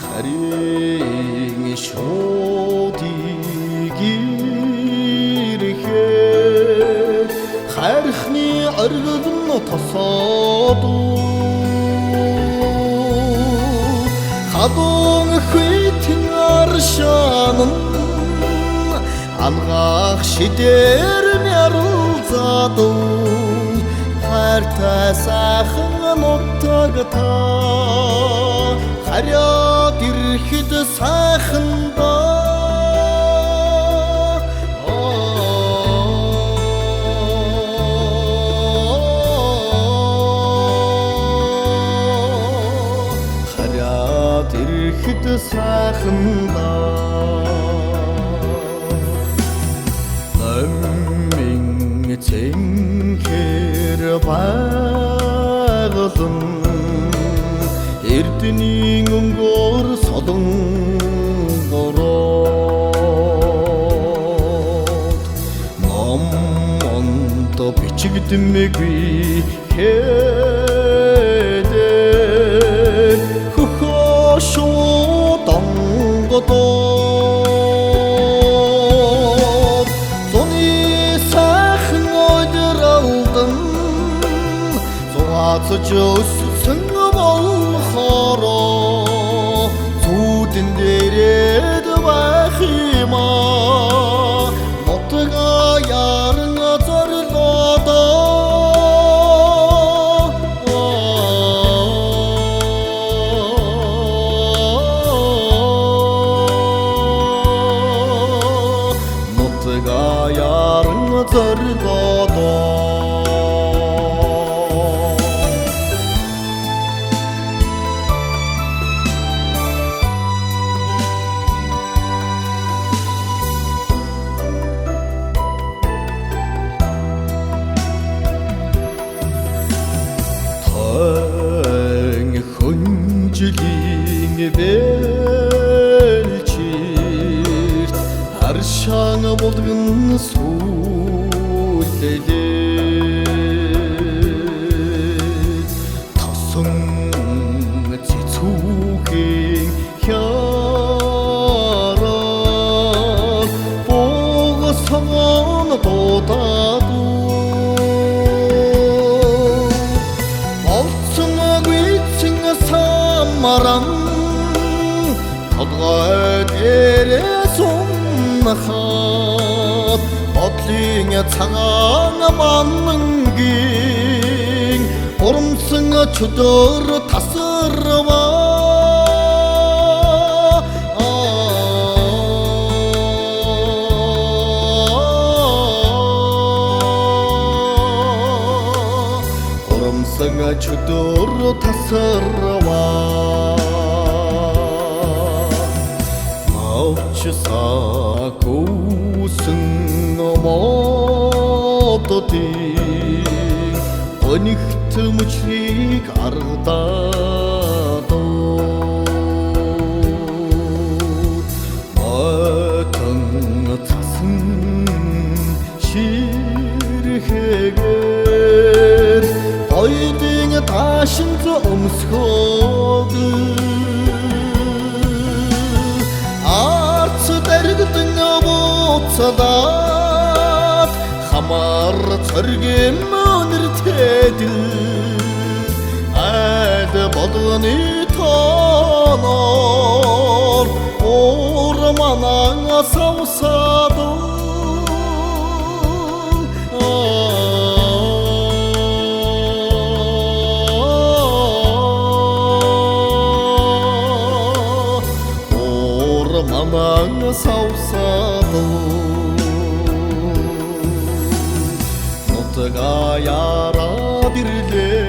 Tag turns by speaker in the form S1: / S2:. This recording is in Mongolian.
S1: харин шуудыг ирэхэд хайрхны оргилн тосоод хадун хвитэн аршан ангаах шидэр мяралзаад хайртай сайхан нутагта харяад ирэхэд сайхандаа харяад ирэхэд сайхандаа цэнхэр байгалан эрдэнийн өнгөөр солон бороод номонд бичигдэмгүй хэдэ хөхөшөө донгодоод зуны сайхан ойдралдан зугаацж өссөн болохоро зүүдэн дээрээд байх юм аа нутга яран зорлоодоо нутга яран зорлоодоо хүнжлийн бэлчирт харшаан болгон сүүлэлээ тосон цэцүүхийн хяраа богосон дуудаад маран толгой дээрээ суннахад бодлын цагаан маннангийн урамсан чөдөр тасарваа урамсан чөдөр тасарваа сакусэн мододын өнөгт мөчрийг ардаад атан цасан ширхэгээр ойдын таашинт өмсгөөд дэрэгдэн буцалаад хамар цоргийн өнөртэд айд бодгоны тоноор уурманан савсаад манан савсаад нутга яраад ирлээ